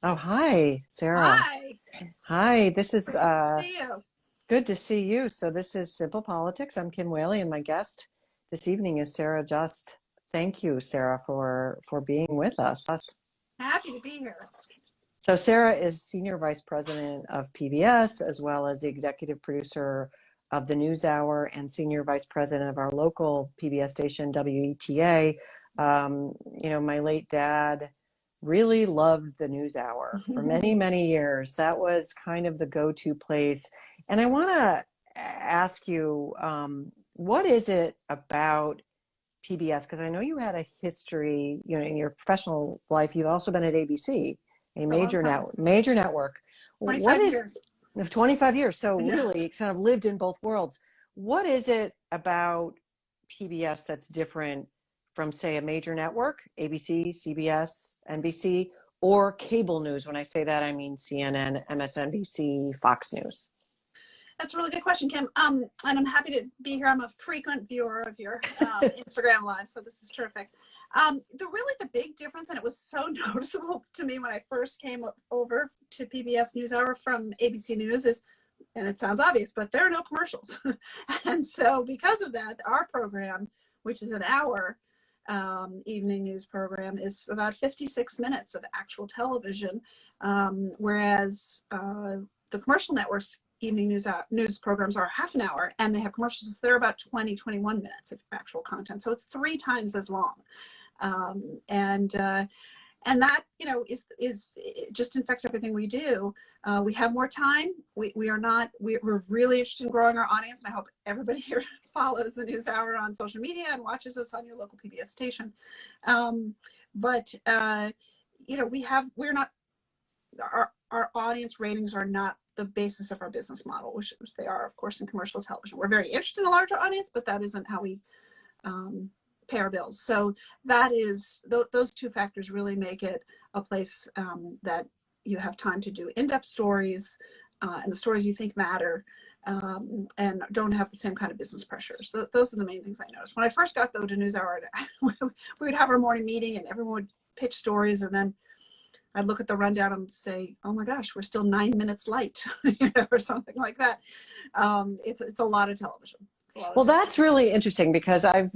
Oh, hi, Sarah. Hi, Hi, this is good to see you. good to see you. So this is Simple Politics. I'm Kim Wehle, and my guest this evening is Sarah Just. Thank you, Sarah, for being with us. Happy to be here. So Sarah is Senior Vice President of PBS, as well as the Executive Producer of the NewsHour and Senior Vice President of our local PBS station, WETA. My late dad really loved the NewsHour for many, many years. That was kind of the go-to place. And I want to ask you, what is it about PBS? Because I know you had a history, in your professional life. You've also been at ABC, a For a long time, major network. What 25 is years. 25 years? So Yeah. really, kind of lived in both worlds. What is it about PBS that's different from, say, a major network, ABC, CBS, NBC, or cable news? When I say that, I mean CNN, MSNBC, Fox News. That's a really good question, Kim. And I'm happy to be here. I'm a frequent viewer of your Instagram live, so this is terrific. The big difference, and it was so noticeable to me when I first came over to PBS NewsHour from ABC News is, and it sounds obvious, but there are no commercials. And so because of that, our program, which is an hour evening news program, is about 56 minutes of actual television, whereas the commercial networks evening news programs are half an hour, and they have commercials. So they're about 20, 21 minutes of actual content. So it's 3 times as long. And that, is it just infects everything we do. We have more time. We're really interested in growing our audience, and I hope everybody here follows the NewsHour on social media and watches us on your local PBS station. But we're not, our audience ratings are not the basis of our business model, which they are, of course, in commercial television. We're very interested in a larger audience, but that isn't how we pay our bills. So that is, those two factors really make it a place that you have time to do in-depth stories, and the stories you think matter, and don't have the same kind of business pressures. So those are the main things I noticed. When I first got, though, to NewsHour, we would have our morning meeting and everyone would pitch stories, and then I'd look at the rundown and say, "Oh my gosh, we're still 9 minutes late," or something like that. It's a lot of television. Well, that's really interesting because I've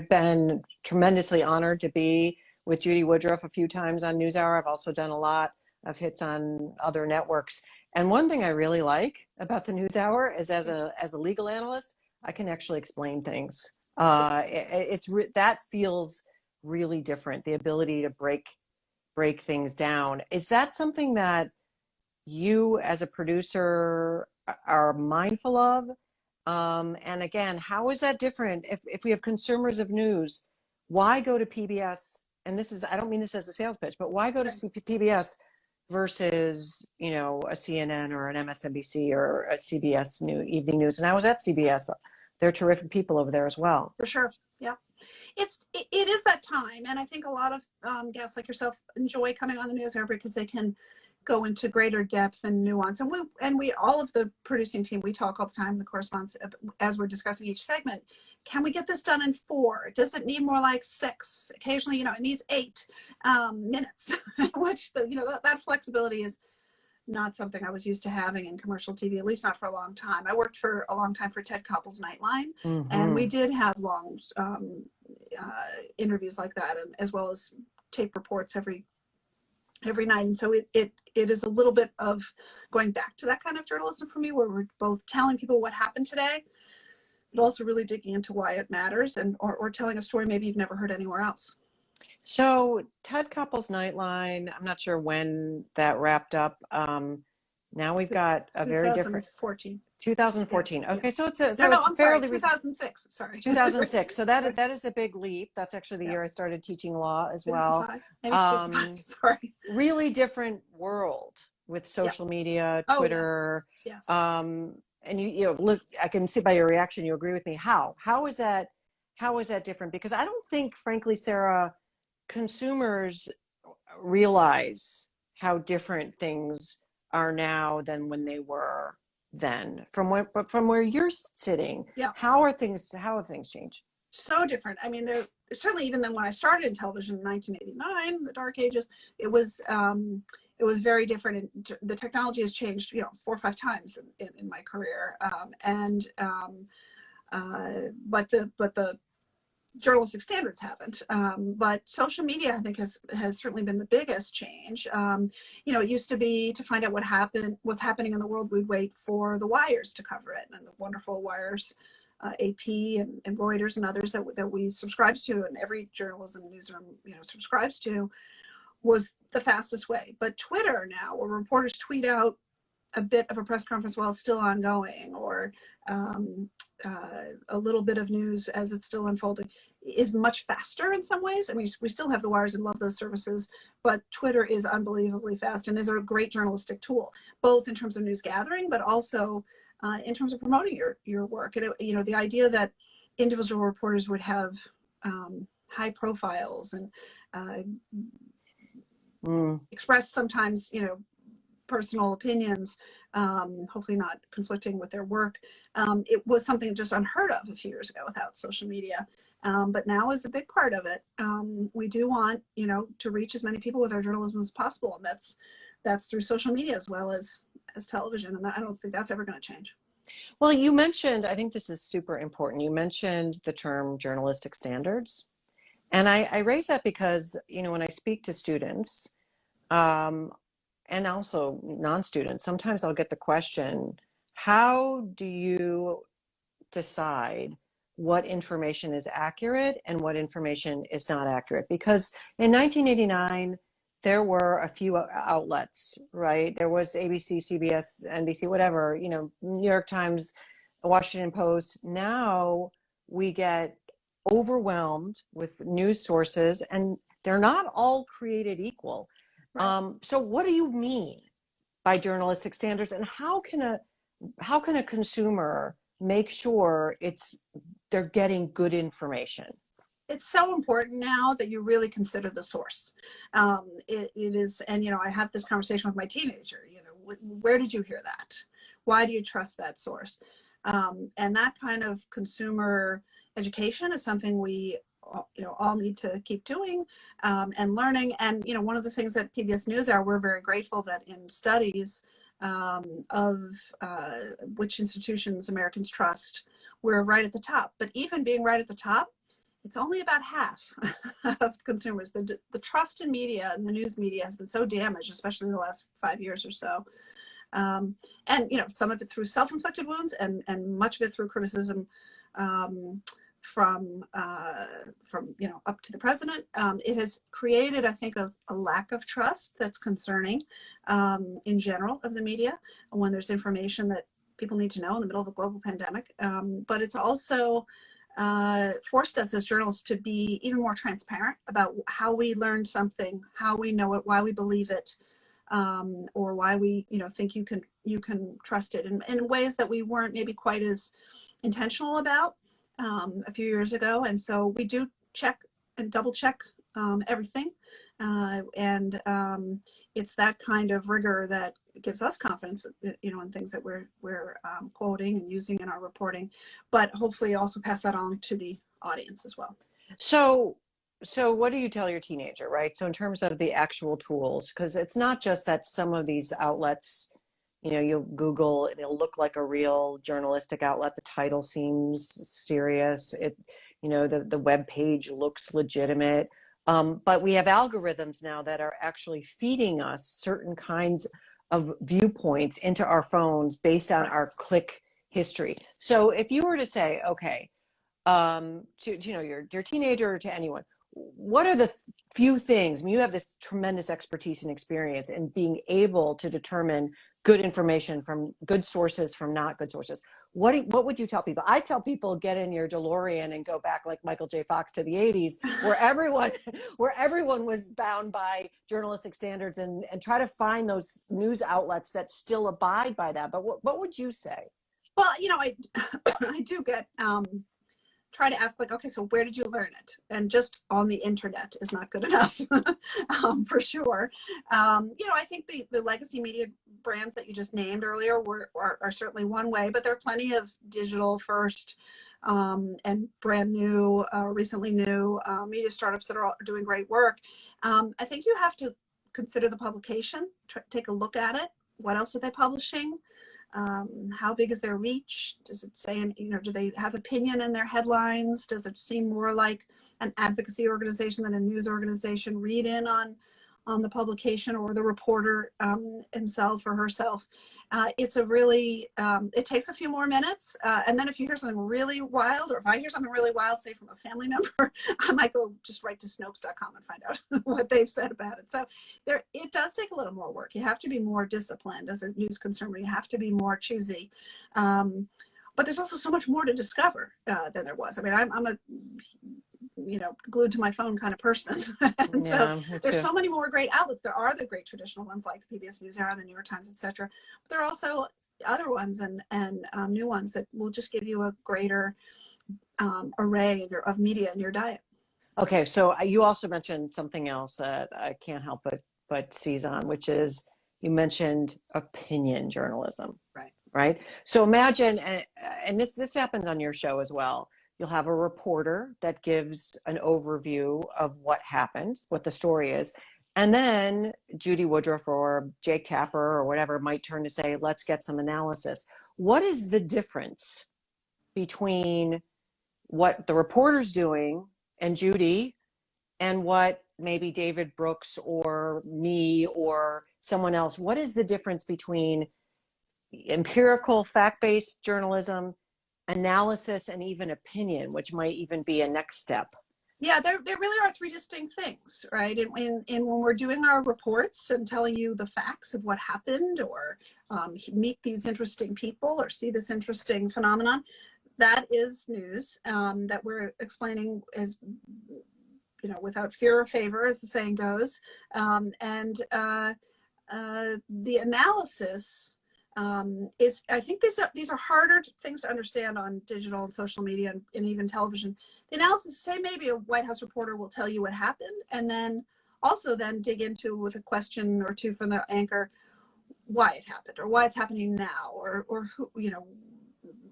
been tremendously honored to be with Judy Woodruff a few times on NewsHour. I've also done a lot of hits on other networks. And one thing I really like about the NewsHour is, as a legal analyst, I can actually explain things. That feels really different. The ability to break things down. Is that something that you as a producer are mindful of? And again, how is that different? If we have consumers of news, why go to PBS? And I don't mean this as a sales pitch, but why go to PBS versus, a CNN or an MSNBC or a CBS evening news? And I was at CBS. They're terrific people over there as well. For sure. Yeah. It is that time. And I think a lot of guests like yourself enjoy coming on the NewsHour because they can go into greater depth and nuance. And we all of the producing team, we talk all the time, the correspondents, as we're discussing each segment. Can we get this done in 4? Does it need more like 6? Occasionally, it needs 8 minutes, which that flexibility is not something I was used to having in commercial TV, at least not for a long time. I worked for a long time for Ted Koppel's Nightline, and we did have long interviews like that, and as well as tape reports every night. And so it is a little bit of going back to that kind of journalism for me, where we're both telling people what happened today, but also really digging into why it matters, and or telling a story maybe you've never heard anywhere else. So Ted Koppel's Nightline, I'm not sure when that wrapped up. Now we've got a very different 2014. Yeah. Okay, so it's fairly 2006. Sorry, 2006. So that is a big leap. That's actually the year I started teaching law as well. Maybe 2005. Sorry. Really different world with social media, Twitter. Yes. And look, I can see by your reaction you agree with me. How is that different? Because I don't think, frankly, Sarah, consumers realize how different things are now than when they were then. From where you're sitting, how have things changed? So different. I mean, they're certainly, even than when I started in television in 1989, the dark ages, it was it was very different. And the technology has changed, 4 or 5 times in my career. But the journalistic standards haven't. But social media, I think, has certainly been the biggest change. It used to be, to find out what's happening in the world, we'd wait for the wires to cover it, and the wonderful wires, AP and Reuters and others that we subscribes to, and every journalism newsroom subscribes to, was the fastest way. But Twitter now, where reporters tweet out a bit of a press conference while it's still ongoing, or a little bit of news as it's still unfolding, is much faster in some ways. I mean, we still have the wires and love those services, but Twitter is unbelievably fast and is a great journalistic tool, both in terms of news gathering, but also in terms of promoting your work. And the idea that individual reporters would have high profiles and express sometimes, personal opinions, hopefully not conflicting with their work. It was something just unheard of a few years ago without social media. But now is a big part of it. We do want, to reach as many people with our journalism as possible. And that's through social media as well as television. And I don't think that's ever going to change. Well, you mentioned, I think this is super important. You mentioned the term journalistic standards. And I raise that because, when I speak to students, and also non-students, sometimes I'll get the question, how do you decide what information is accurate and what information is not accurate? Because in 1989, there were a few outlets, right? There was ABC, CBS, NBC, whatever, New York Times, Washington Post. Now we get overwhelmed with news sources, and they're not all created equal. Right. So what do you mean by journalistic standards, and how can a consumer make sure they're getting good information? It's so important now that you really consider the source. It is, and I have this conversation with my teenager. Where did you hear that? Why do you trust that source? And that kind of consumer education is something we all need to keep doing and learning. And one of the things that PBS NewsHour, we're very grateful that in studies of which institutions Americans trust, we're right at the top. But even being right at the top, it's only about half of consumers. The trust in media and the news media has been so damaged, especially in the last 5 years or so. And some of it through self-inflicted wounds, and much of it through criticism from up to the president. It has created, I think, a lack of trust that's concerning in general of the media when there's information that people need to know in the middle of a global pandemic. But it's also forced us as journalists to be even more transparent about how we learned something, how we know it, why we believe it, or why we think you can trust it in ways that we weren't maybe quite as intentional about a few years ago. And so we do check and double check everything. And it's that kind of rigor that gives us confidence, in things that we're quoting and using in our reporting, but hopefully also pass that on to the audience as well. So what do you tell your teenager, right? So in terms of the actual tools, because it's not just that some of these outlets, you'll Google and it'll look like a real journalistic outlet. The title seems serious. The web page looks legitimate. But we have algorithms now that are actually feeding us certain kinds of viewpoints into our phones based on our click history. So if you were to say, okay, your teenager or to anyone, what are the few things? I mean, you have this tremendous expertise and experience in being able to determine good information from good sources from not good sources. What would you tell people? I tell people, get in your DeLorean and go back like Michael J. Fox to the 80s, where everyone was bound by journalistic standards, and try to find those news outlets that still abide by that. But what would you say? Well, I do get try to ask, like, okay, so where did you learn it? And just on the internet is not good enough, for sure. I think the legacy media brands that you just named earlier are certainly one way, but there are plenty of digital first and brand new, recently new media startups that are doing great work. I think you have to consider the publication, take a look at it. What else are they publishing? How big is their reach? Does it say, do they have opinion in their headlines? Does it seem more like an advocacy organization than a news organization? Read in on the publication or the reporter himself or herself. It's a really, it takes a few more minutes. And then if you hear something really wild, or if I hear something really wild, say from a family member, I might go just right to Snopes.com and find out what they've said about it. So it does take a little more work. You have to be more disciplined as a news consumer. You have to be more choosy. But there's also so much more to discover than there was. I mean, I'm a glued to my phone kind of person. And so there's so many more great outlets. There are the great traditional ones like the PBS NewsHour, the New York Times, etc. But there are also other ones and new ones that will just give you a greater array of media in your diet. Okay, so you also mentioned something else that I can't help but seize on, which is you mentioned opinion journalism. Right. So imagine, and this happens on your show as well. You'll have a reporter that gives an overview of what happened, what the story is. And then Judy Woodruff or Jake Tapper or whatever might turn to say, let's get some analysis. What is the difference between what the reporter's doing and Judy and what maybe David Brooks or me or someone else? What is the difference between empirical, fact-based journalism, analysis, and even opinion, which might even be a next step? Yeah, there really are three distinct things, right? And when we're doing our reports and telling you the facts of what happened, or meet these interesting people, or see this interesting phenomenon, that is news that we're explaining as, without fear or favor, as the saying goes. And the analysis is, I think these are harder things to understand on digital and social media and even television. The analysis, say maybe a White House reporter will tell you what happened, and then also then dig into with a question or two from the anchor why it happened, or why it's happening now, or who,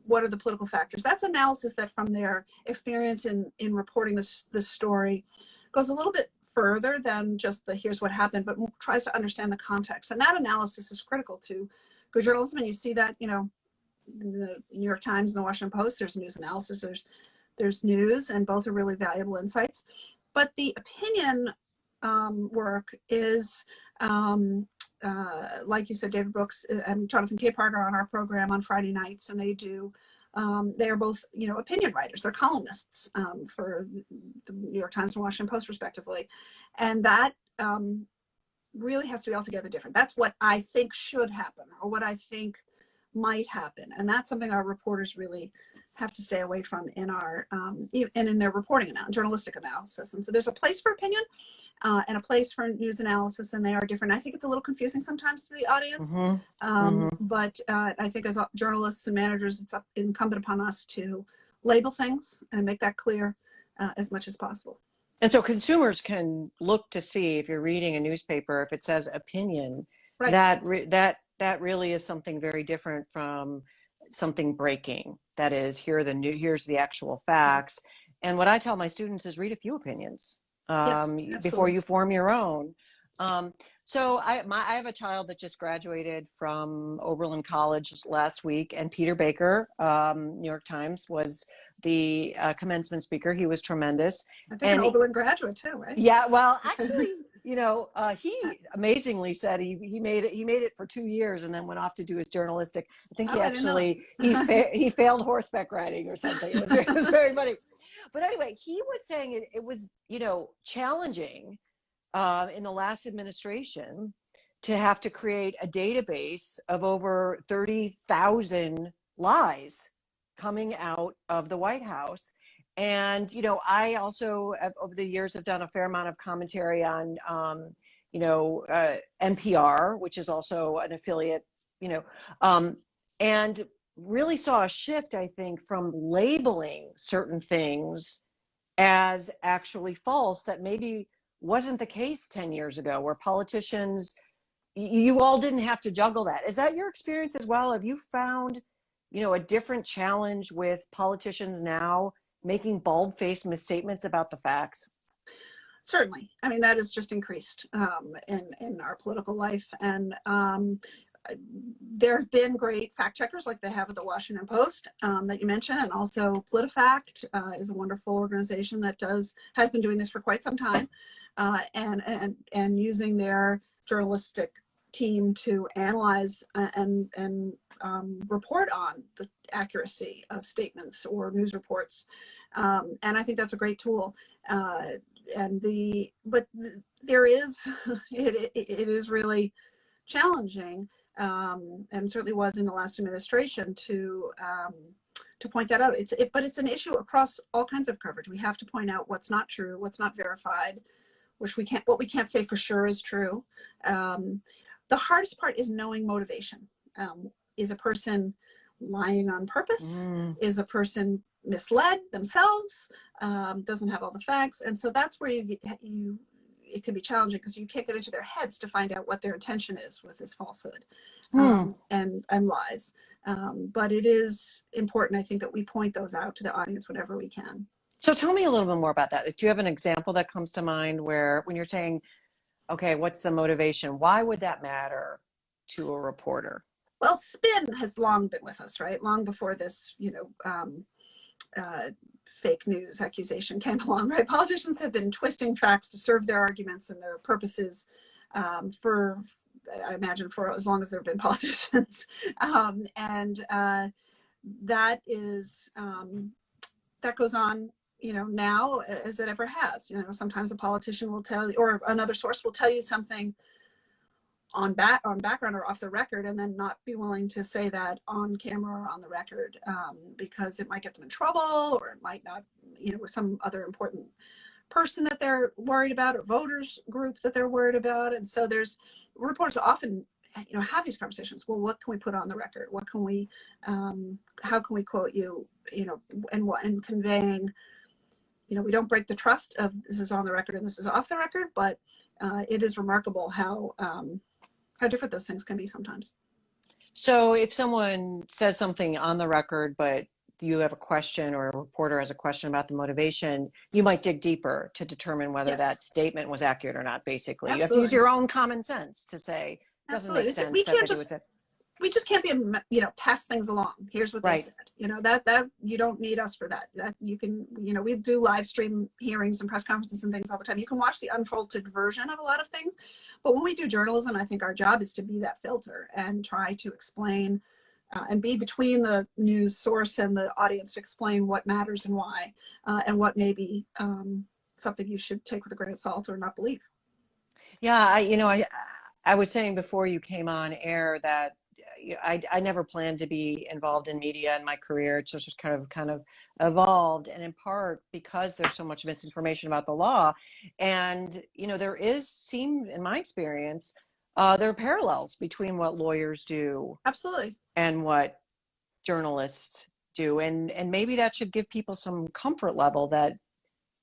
what are the political factors. That's analysis that from their experience in reporting this story goes a little bit further than just the here's what happened, but tries to understand the context. And that analysis is critical to good journalism. And you see that, in the New York Times and the Washington Post, there's news analysis, there's news, and both are really valuable insights. But the opinion work is, like you said, David Brooks and Jonathan K. Parker are on our program on Friday nights, and they are both, opinion writers. They're columnists for the New York Times and Washington Post, respectively. And that really has to be altogether different. That's what I think should happen, or what I think might happen. And that's something our reporters really have to stay away from in our, and in their reporting journalistic analysis. And so there's a place for opinion and a place for news analysis, and they are different. I think it's a little confusing sometimes to the audience, but I think as journalists and managers, it's incumbent upon us to label things and make that clear as much as possible. And so consumers can look to see, if you're reading a newspaper, if it says opinion, right, that really is something very different from something breaking. That is, here's the actual facts. And what I tell my students is read a few opinions before you form your own. So I have a child that just graduated from Oberlin College last week, and Peter Baker, New York Times, was the commencement speaker. He was tremendous. I think an Oberlin graduate too, right? Yeah, well, actually, he amazingly said he made it for 2 years and then went off to do his journalistic. I think he failed horseback riding or something. It was very funny. But anyway, he was saying it was, challenging in the last administration to have to create a database of over 30,000 lies coming out of the White House. And, I also, over the years, have done a fair amount of commentary on, NPR, which is also an affiliate, and really saw a shift, I think, from labeling certain things as actually false that maybe wasn't the case 10 years ago, where politicians, you all didn't have to juggle that. Is that your experience as well? Have you found, a different challenge with politicians now making bald-faced misstatements about the facts? Certainly. I mean, that has just increased in our political life. And there have been great fact checkers like they have at the Washington Post that you mentioned. And also PolitiFact is a wonderful organization that has been doing this for quite some time and using their journalistic team to analyze and report on the accuracy of statements or news reports. And I think that's a great tool. There is, it is really challenging, and certainly was in the last administration to point that out. But it's an issue across all kinds of coverage. We have to point out what's not true, what's not verified, what we can't say for sure is true. The hardest part is knowing motivation. Is a person lying on purpose? Is a person misled themselves? Doesn't have all the facts? And so that's where it can be challenging because you can't get into their heads to find out what their intention is with this falsehood and lies. But it is important, I think, that we point those out to the audience whenever we can. So tell me a little bit more about that. Do you have an example that comes to mind where when you're saying, okay, what's the motivation? Why would that matter to a reporter? Well, spin has long been with us, right? Long before this, fake news accusation came along, right? Politicians have been twisting facts to serve their arguments and their purposes for, I imagine, for as long as there have been politicians. That is, that goes on, now as it ever has. Sometimes a politician will tell you, or another source will tell you something on background or off the record, and then not be willing to say that on camera or on the record because it might get them in trouble, or it might not, with some other important person that they're worried about, or voters group that they're worried about. And so reporters often, have these conversations. Well, what can we put on the record? What can we, how can we quote you, and conveying, we don't break the trust of this is on the record and this is off the record, but it is remarkable how different those things can be sometimes. So if someone says something on the record, but you have a question, or a reporter has a question about the motivation, you might dig deeper to determine whether that statement was accurate or not, basically. Absolutely. You have to use your own common sense to say, it doesn't make sense. We just can't be, pass things along. Here's what they said. That you don't need us for that. That you can, we do live stream hearings and press conferences and things all the time. You can watch the unfiltered version of a lot of things. But when we do journalism, I think our job is to be that filter and try to explain and be between the news source and the audience to explain what matters and why, and what may be something you should take with a grain of salt or not believe. Yeah, I was saying before you came on air that I never planned to be involved in media in my career. It's just kind of evolved, and in part because there's so much misinformation about the law. And there seem, in my experience, there are parallels between what lawyers do, absolutely, and what journalists do, and maybe that should give people some comfort level that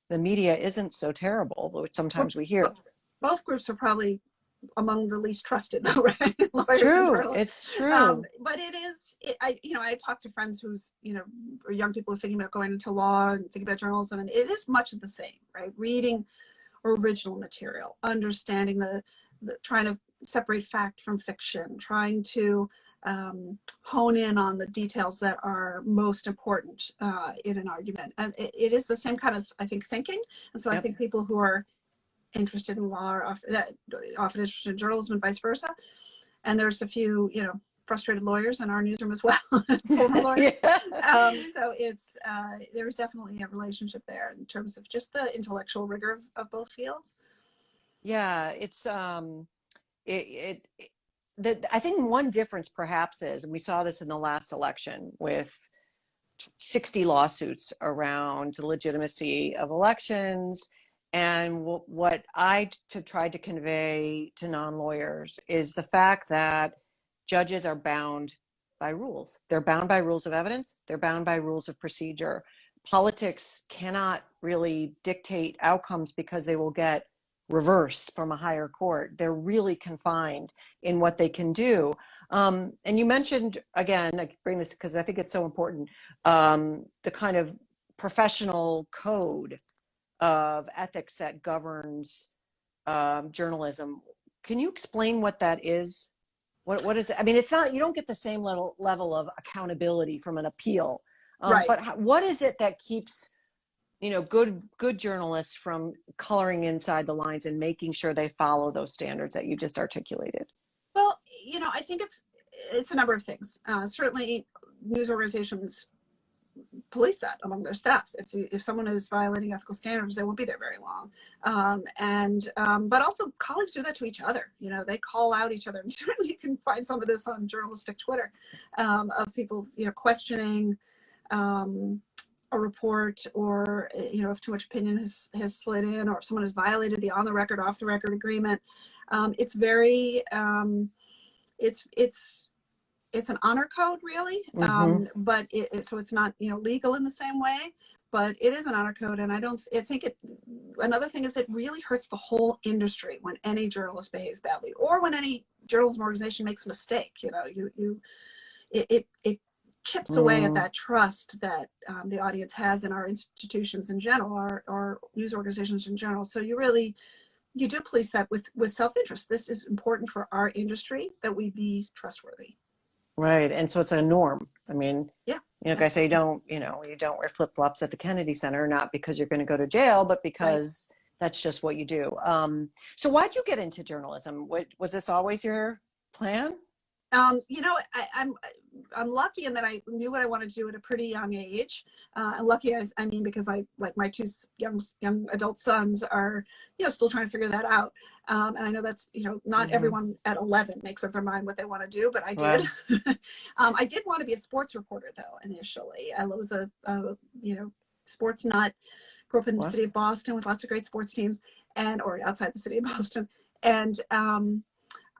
the media isn't so terrible, which sometimes we hear. Both groups are probably among the least trusted, though, right? Lawyers, true, it's true. But I talk to friends who's, or young people who are thinking about going into law and thinking about journalism, and it is much of the same, right? Reading original material, understanding the trying to separate fact from fiction, trying to hone in on the details that are most important in an argument. And it is the same kind of, I think, thinking. And so I think people who are interested in law are often interested in journalism and vice versa. And there's a few, frustrated lawyers in our newsroom as well, former lawyers. So there's definitely a relationship there in terms of just the intellectual rigor of both fields. Yeah, it's I think one difference perhaps is, and we saw this in the last election with 60 lawsuits around the legitimacy of elections. And what I tried to convey to non-lawyers is the fact that judges are bound by rules. They're bound by rules of evidence. They're bound by rules of procedure. Politics cannot really dictate outcomes because they will get reversed from a higher court. They're really confined in what they can do. And you mentioned, again, I bring this because I think it's so important, the kind of professional code of ethics that governs journalism. Can you explain what that is? What is it? I mean, it's not, you don't get the same level of accountability from an appeal. Right. But what is it that keeps, good journalists from coloring inside the lines and making sure they follow those standards that you just articulated? Well, I think it's a number of things. Certainly, news organizations police that among their staff. If someone is violating ethical standards, they won't be there very long. But also colleagues do that to each other. They call out each other. And certainly you can find some of this on journalistic Twitter, of people, questioning a report, or, if too much opinion has slid in, or if someone has violated the on the record, off the record agreement. It's very, it's an honor code, really, but so it's not legal in the same way, but it is an honor code. And I think another thing is it really hurts the whole industry when any journalist behaves badly, or when any journalism organization makes a mistake. It chips away at that trust that the audience has in our institutions in general, our news organizations in general. So you do police that with self-interest. This is important for our industry, that we be trustworthy. Right. And so it's a norm. I mean, yeah. Like I say, you don't wear flip-flops at the Kennedy Center, not because you're going to go to jail, but because that's just what you do. So why'd you get into journalism? Was this always your plan? I'm lucky in that I knew what I wanted to do at a pretty young age. And lucky, I mean, because like my two young adult sons are, still trying to figure that out. And I know that's, not everyone at 11 makes up their mind what they want to do, but I did. Wow. I did want to be a sports reporter, though, initially. I was a sports nut. Grew up in the city of Boston with lots of great sports teams, or outside the city of Boston. And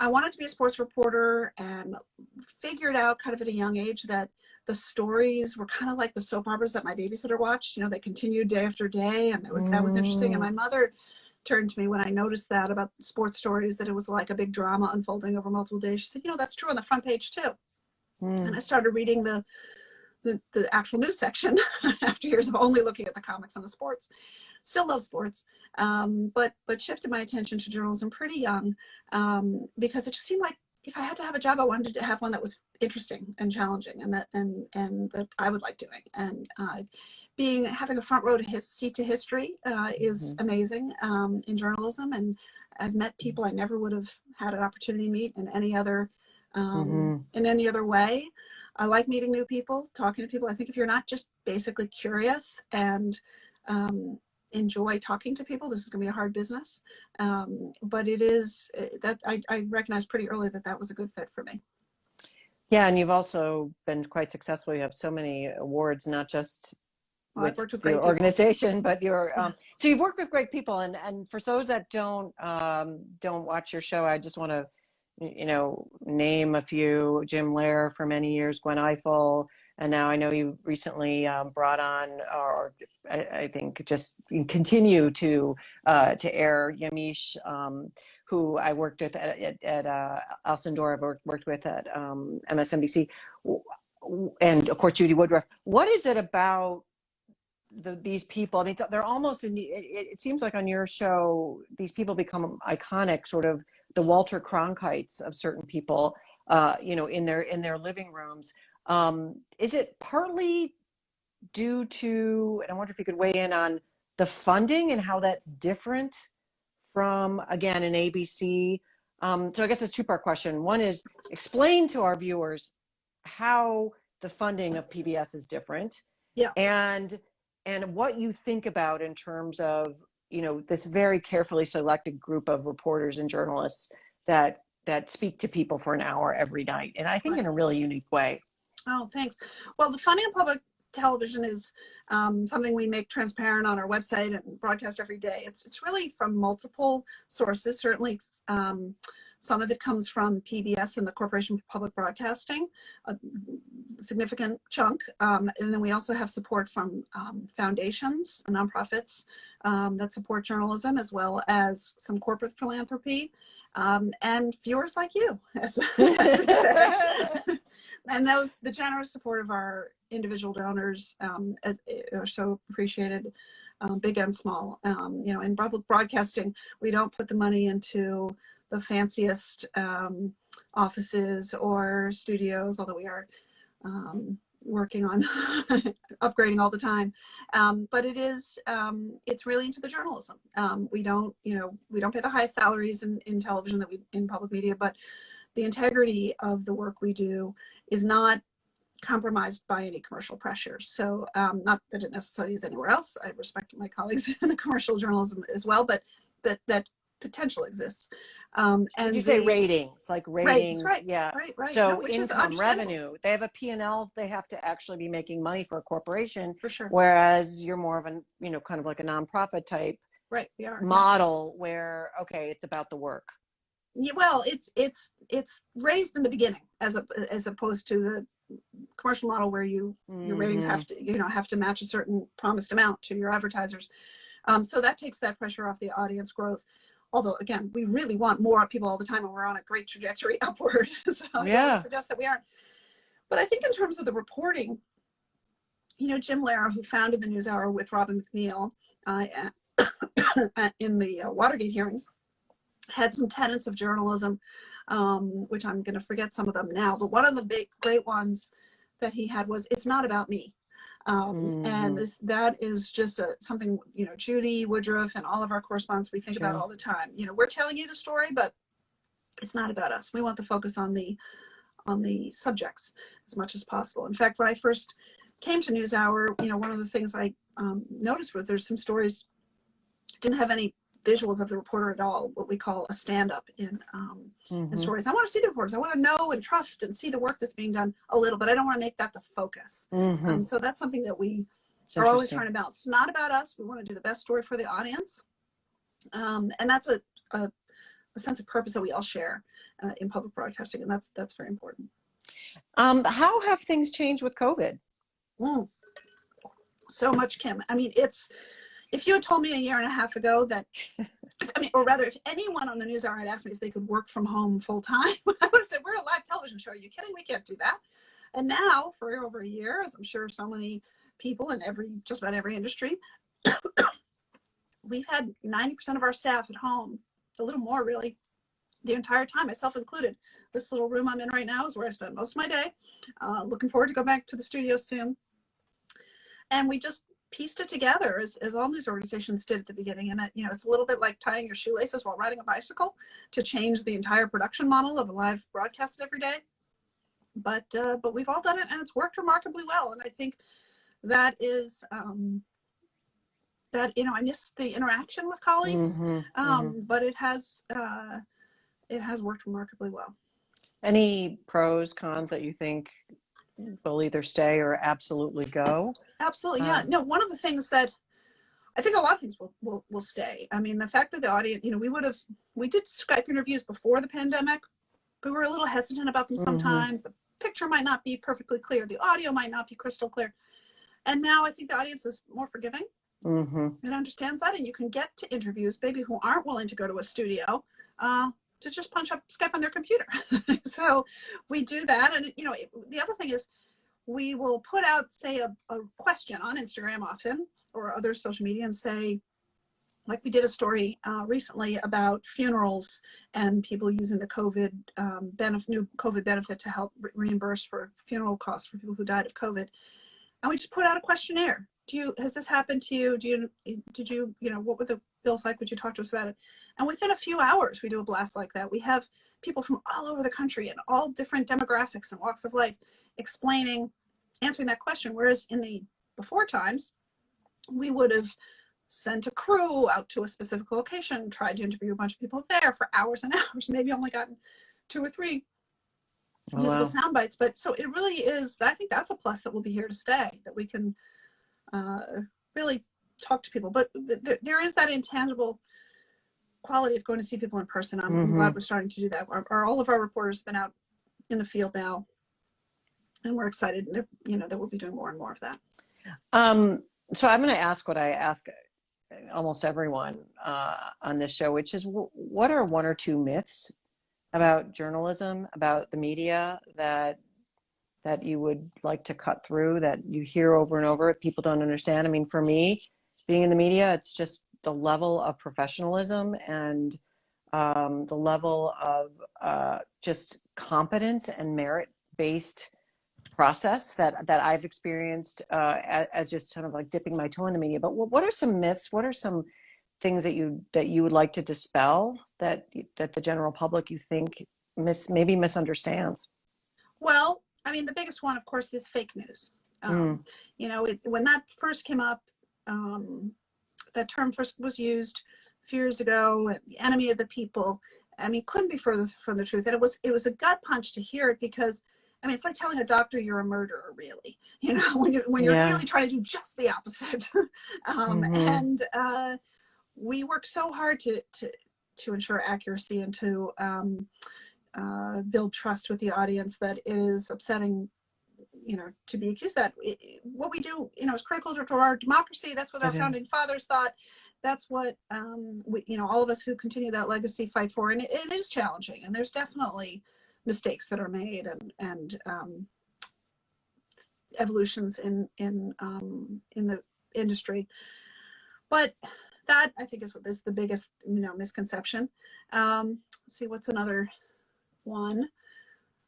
I wanted to be a sports reporter, and figured out kind of at a young age that the stories were kind of like the soap operas that my babysitter watched. They continued day after day, and that was interesting. And my mother turned to me when I noticed that about sports stories, that it was like a big drama unfolding over multiple days. She said, that's true on the front page too. And I started reading the actual news section after years of only looking at the comics and the sports. Still love sports, but shifted my attention to journalism pretty young, because it just seemed like if I had to have a job, I wanted to have one that was interesting and challenging, and that I would like doing. And having a front row seat to history is amazing in journalism, and I've met people I never would have had an opportunity to meet in any other way. I like meeting new people, talking to people. I think if you're not just basically curious and enjoy talking to people, this is going to be a hard business. But it is that I recognized pretty early that was a good fit for me. Yeah, and you've also been quite successful. You have so many awards, not just with your organization, but so you've worked with great people. And for those that don't watch your show, I just want to name a few: Jim Lehrer for many years, Gwen Ifill, and now I know you recently brought on, or I think just continue to air, Yamiche, who I worked with at Alison Dora, worked with at MSNBC, and of course Judy Woodruff. What is it about these people? I mean, they're almost it seems like on your show, these people become iconic, sort of the Walter Cronkites of certain people, in their living rooms. Is it partly due to, and I wonder if you could weigh in on the funding and how that's different from, again, an ABC? So I guess it's a two-part question. One is, explain to our viewers how the funding of PBS is different. Yeah. And what you think about in terms of, this very carefully selected group of reporters and journalists that speak to people for an hour every night, and I think in a really unique way. Oh, thanks. Well, the funding of public television is something we make transparent on our website and broadcast every day. It's really from multiple sources. Certainly, some of it comes from PBS and the Corporation for Public Broadcasting, a significant chunk. And then we also have support from foundations, nonprofits that support journalism, as well as some corporate philanthropy, and viewers like you, as we say. And the generous support of our individual donors are so appreciated. big and small. In public broadcasting, we don't put the money into the fanciest offices or studios, although we are working on upgrading all the time. But it's really into the journalism. We don't pay the highest salaries in television that in public media, but the integrity of the work we do is not compromised by any commercial pressures. So not that it necessarily is anywhere else. I respect my colleagues in the commercial journalism as well, but that potential exists. And you say ratings, like ratings, right, yeah. Right. So which income, revenue, they have a P&L, they have to actually be making money for a corporation. For sure. Whereas you're more of an, kind of like a nonprofit type model where, okay, it's about the work. Yeah, well, it's raised in the beginning as opposed to the commercial model where your ratings have to match a certain promised amount to your advertisers. So that takes that pressure off the audience growth. Although, again, we really want more people all the time, and we're on a great trajectory upward. So I don't suggest that we aren't. But I think in terms of the reporting, Jim Lehrer, who founded the NewsHour with Robin McNeil in the Watergate hearings, had some tenets of journalism, which I'm going to forget some of them now. But one of the great ones that he had was, it's not about me. And that is just something, Judy Woodruff and all of our correspondents, we think about all the time. We're telling you the story, but it's not about us. We want the focus on the subjects as much as possible. In fact, when I first came to NewsHour, one of the things I noticed was there's some stories didn't have any visuals of the reporter at all, what we call a stand-up in stories. I want to see the reporters. I want to know and trust and see the work that's being done a little, but I don't want to make that the focus. So that's something that we are always trying to balance. It's not about us. We want to do the best story for the audience. And that's a sense of purpose that we all share in public broadcasting, and that's very important. How have things changed with COVID? So much, Kim. I mean, if you had told me a year and a half ago that, or rather, if anyone on the NewsHour had asked me if they could work from home full time, I would have said, we're a live television show. Are you kidding? We can't do that. And now, for over a year, as I'm sure so many people in just about every industry, we've had 90% of our staff at home, a little more really, the entire time, myself included. This little room I'm in right now is where I spend most of my day. Looking forward to go back to the studio soon. And we just pieced it together as all news organizations did at the beginning. And it's a little bit like tying your shoelaces while riding a bicycle to change the entire production model of a live broadcast every day. But we've all done it, and it's worked remarkably well. And I think that is I miss the interaction with colleagues, but it has worked remarkably well. Any pros, cons that you think will either stay or absolutely go? Absolutely, yeah. No, one of the things that I think a lot of things will stay. I mean, the fact that the audience, we did Skype interviews before the pandemic. We were a little hesitant about them sometimes. The picture might not be perfectly clear. The audio might not be crystal clear. And now I think the audience is more forgiving. It understands that, and you can get to interviews, maybe who aren't willing to go to a studio, to just punch up Skype on their computer. So we do that. And, the other thing is we will put out, say, a question on Instagram often or other social media and say, like we did a story recently about funerals and people using the new COVID benefit to help reimburse for funeral costs for people who died of COVID. And we just put out a questionnaire. Has this happened to you? What were the bills like? Would you talk to us about it? And within a few hours, we do a blast like that. We have people from all over the country and all different demographics and walks of life answering that question. Whereas in the before times, we would have sent a crew out to a specific location, tried to interview a bunch of people there for hours and hours, maybe only gotten 2 or 3 usable sound bites. But so it really is, I think that's a plus that will be here to stay, that we can really talk to people. But there is that intangible quality of going to see people in person. I'm glad we're starting to do that. All of our reporters have been out in the field now, and we're excited that we'll be doing more and more of that. So I'm going to ask what I ask almost everyone on this show, which is, what are 1 or 2 myths about journalism, about the media that you would like to cut through, that you hear over and over, if people don't understand? I mean, for me, being in the media. It's just the level of professionalism and the level of just competence and merit-based process that I've experienced as just kind of like dipping my toe in the media. But what are some myths? What are some things that you would like to dispel that the general public you think maybe misunderstands? Well, I mean, the biggest one, of course, is fake news. You know, when that first came up, that term first was used a few years ago, the enemy of the people. I mean, couldn't be further from the truth. And it was a gut punch to hear it, because I mean, it's like telling a doctor you're a murderer, really, you know, when you're really trying to do just the opposite. And we work so hard to ensure accuracy and to build trust with the audience that it is upsetting, you know, to be accused of that. What we do, you know, is critical to our democracy. That's what our founding fathers thought. That's what we, you know, all of us who continue that legacy fight for. And it is challenging, and there's definitely mistakes that are made, and evolutions in the industry. But that, I think, is what is the biggest, you know, misconception. Let's see, what's another one?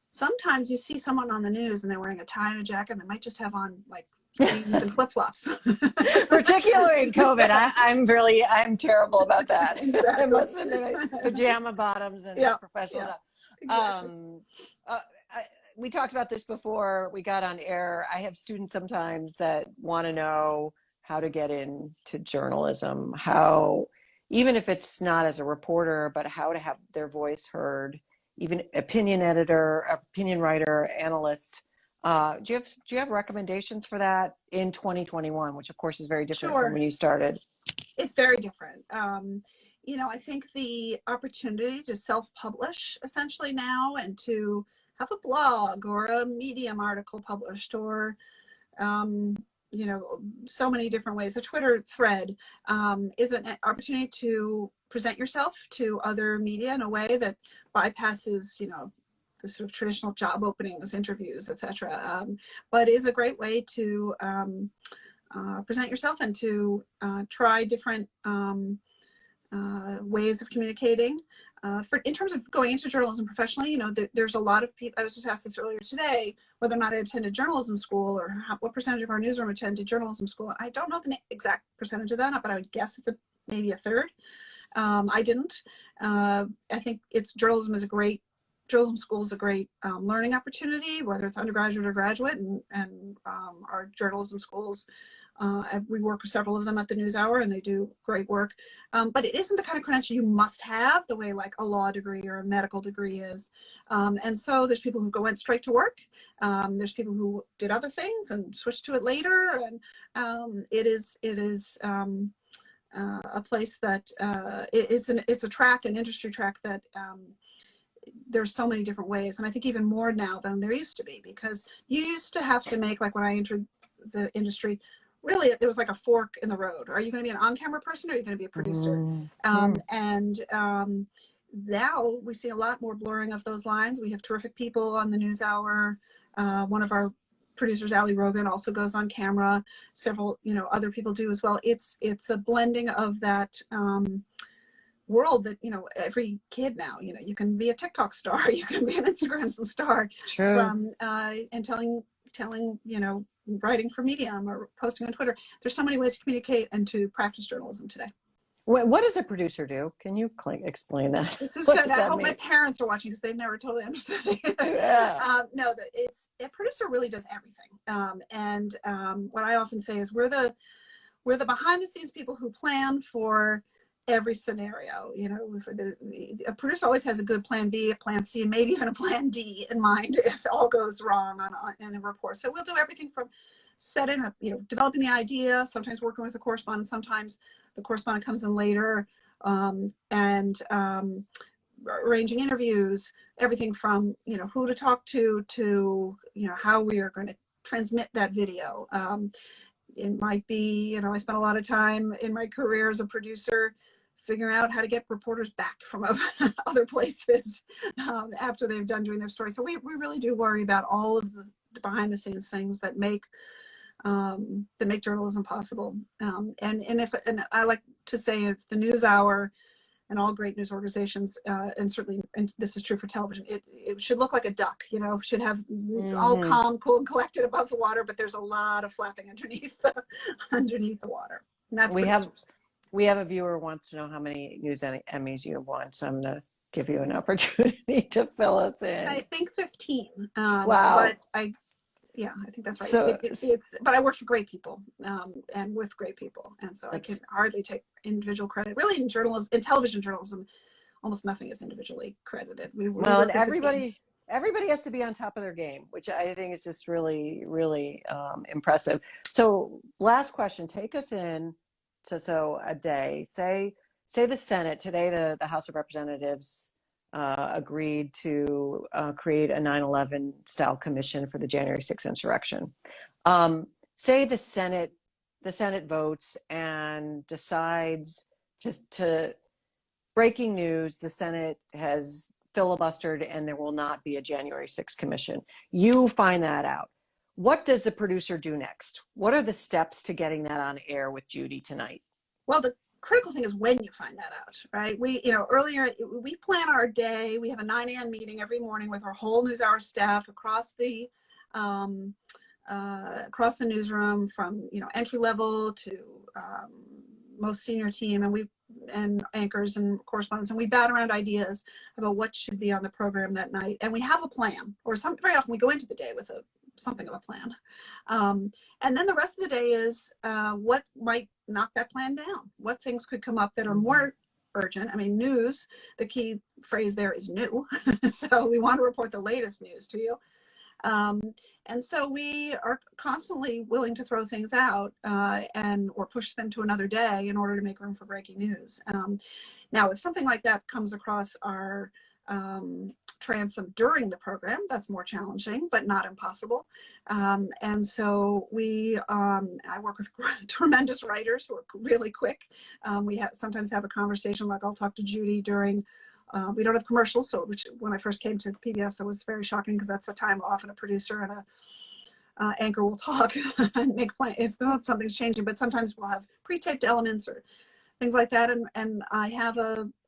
Sometimes you see someone on the news and they're wearing a tie and a jacket, and they might just have on like jeans and flip-flops. Particularly in COVID. I'm terrible about that. Exactly. It must have been pajama bottoms and professional. Exactly. We talked about this before we got on air. I have students sometimes that want to know how to get into journalism, how, even if it's not as a reporter, but how to have their voice heard, even opinion editor, opinion writer, analyst. Do you have recommendations for that in 2021, which of course is very different from when you started? It's very different. You know, I think the opportunity to self-publish essentially now, and to have a blog or a Medium article published, or you know, so many different ways. A Twitter thread is an opportunity to present yourself to other media in a way that bypasses, you know, the sort of traditional job openings, interviews, etc. But is a great way to present yourself and to try different ways of communicating. In terms of going into journalism professionally, you know, there's a lot of people. I was just asked this earlier today, whether or not I attended journalism school, or what percentage of our newsroom attended journalism school. I don't know the exact percentage of that, but I would guess it's maybe a third. I didn't. I think journalism school is a great learning opportunity, whether it's undergraduate or graduate, and our journalism schools, we work with several of them at the NewsHour, and they do great work. But it isn't the kind of credential you must have the way like a law degree or a medical degree is. And so there's people who went straight to work. There's people who did other things and switched to it later. And it is a place that it's a track, an industry track that there's so many different ways. And I think even more now than there used to be, because you used to have to make, like when I entered the industry, really there was like a fork in the road. Are you going to be an on-camera person, or are you going to be a producer? Now we see a lot more blurring of those lines. We have terrific people on the NewsHour. One of our producers, Ali Rogan, also goes on camera. Several, you know, other people do as well. It's a blending of that world that, you know, every kid now, you know, you can be a TikTok star, you can be an Instagram star. True. And telling, you know, writing for Medium or posting on Twitter. There's so many ways to communicate and to practice journalism today. What does a producer do? Can you explain that? This is good. I hope my parents are watching, because they've never totally understood it. No, a producer really does everything. What I often say is we're the behind the scenes people who plan for every scenario. You know, a producer always has a good plan B, a plan C, and maybe even a plan D in mind if all goes wrong in a report. So we'll do everything from setting up, you know, developing the idea, sometimes working with the correspondent, sometimes the correspondent comes in later, and arranging interviews, everything from, you know, who to talk to, you know, how we are going to transmit that video. It might be, you know, I spent a lot of time in my career as a producer figuring out how to get reporters back from other places after they've done doing their story. So we really do worry about all of the behind the scenes things that make that make journalism possible. And I like to say, if the NewsHour and all great news organizations, and certainly, and this is true for television, it should look like a duck, should have all calm, cool, and collected above the water, but there's a lot of flapping underneath the water. And that's we have a viewer who wants to know how many news Emmys you have won, so I'm going to give you an opportunity to fill us in. I think 15. Wow. But I think that's right. So, but I work for great people, and with great people, and so I can hardly take individual credit. Really, in journalism, in television journalism, almost nothing is individually credited. And everybody has to be on top of their game, which I think is just really, really impressive. So, last question: take us in. So a day. Say the Senate today, the House of Representatives agreed to create a 9/11 style commission for the January 6th insurrection. Say the Senate votes and decides to breaking news, the Senate has filibustered and there will not be a January 6th commission. You find that out. What does the producer do next? What are the steps to getting that on air with Judy tonight? Well, the critical thing is when you find that out, right? Earlier we plan our day. We have a 9 a.m. meeting every morning with our whole NewsHour staff across the newsroom, from entry level to most senior team, and anchors and correspondents, and we bat around ideas about what should be on the program that night, and we have a plan. Very often we go into the day with something of a plan, and then the rest of the day is what might knock that plan down. What things could come up that are more urgent? I mean, news. The key phrase there is new. So we want to report the latest news to you. And so we are constantly willing to throw things out or push them to another day in order to make room for breaking news. Now, if something like that comes across our transom during the program, that's more challenging, but not impossible. And so I work with tremendous writers who are really quick. We sometimes have a conversation, like I'll talk to Judy during we don't have commercials, which when I first came to PBS, it was very shocking, because that's the time often a producer and a anchor will talk and make plans if something's changing. But sometimes we'll have pre-taped elements or things like that. And I have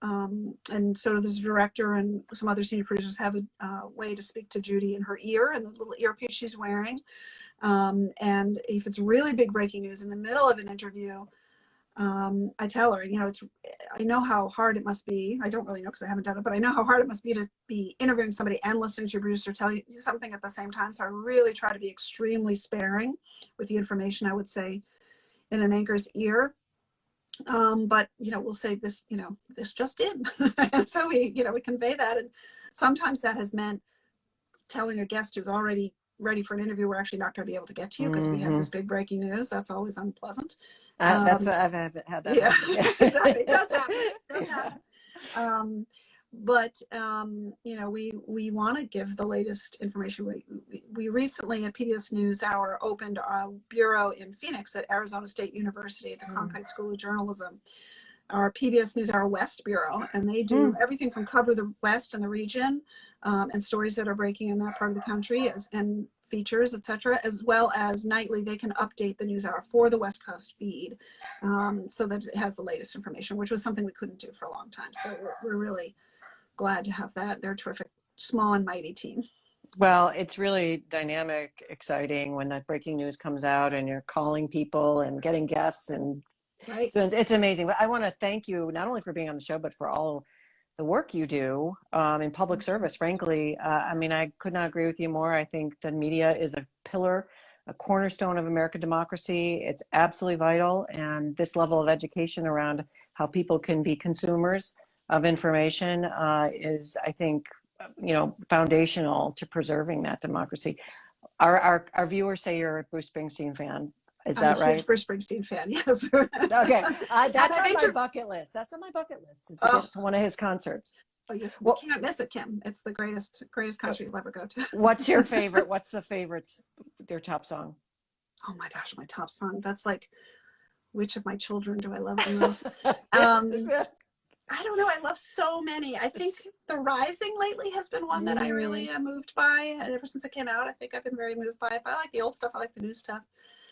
and so this director and some other senior producers have a way to speak to Judy in her ear and the little earpiece she's wearing. And if it's really big breaking news in the middle of an interview, I tell her, I know how hard it must be. I don't really know because I haven't done it, but I know how hard it must be to be interviewing somebody and listening to your producer tell you something at the same time. So I really try to be extremely sparing with the information I would say in an anchor's ear. But we'll say this, this just in. And so we convey that. And sometimes that has meant telling a guest who's already ready for an interview, we're actually not going to be able to get to you because we have this big breaking news. That's always unpleasant. That's what I've had that. Yeah, exactly. It does happen. But we want to give the latest information. We recently at PBS NewsHour opened a bureau in Phoenix at Arizona State University at the Cronkite School of Journalism, our PBS NewsHour West Bureau, and they do everything from cover the West and the region and stories that are breaking in that part of the country and features, etc., as well as nightly they can update the NewsHour for the West Coast feed so that it has the latest information, which was something we couldn't do for a long time. So we're really glad to have that. They're a terrific, small and mighty team. Well, it's really dynamic, exciting when that breaking news comes out and you're calling people and getting guests, and right. So it's amazing. But I want to thank you not only for being on the show, but for all the work you do in public service. Frankly, I could not agree with you more. I think the media is a pillar, a cornerstone of American democracy. It's absolutely vital. And this level of education around how people can be consumers of information is, I think, foundational to preserving that democracy. Our viewers say you're a Bruce Springsteen fan. Is that right? I'm a huge Bruce Springsteen fan, yes. Okay. That's on my bucket list. That's on my bucket list, is to get to one of his concerts. Oh, you can't miss it, Kim. It's the greatest concert you'll ever go to. What's your favorite? What's the favorites? Their top song? Oh my gosh, my top song. That's like, which of my children do I love the most? I don't know. I love so many. I think The Rising lately has been one that I really am moved by. And ever since it came out, I think I've been very moved by it. But I like the old stuff. I like the new stuff.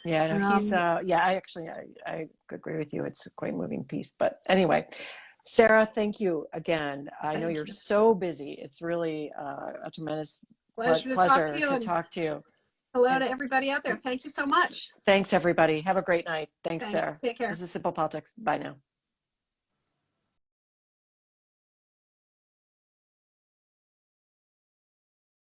Yeah, no, he's yeah, I agree with you. It's quite a moving piece. But anyway, Sarah, thank you again. I know Thank you're you. so busy. It's really a tremendous Pleasure to talk to pleasure you, to and talk to you. hello And to everybody out there. Thank you so much. thanks, everybody. Have a great night. Thanks, Thanks. Sarah. Take care. This is Simple Politics. Bye now.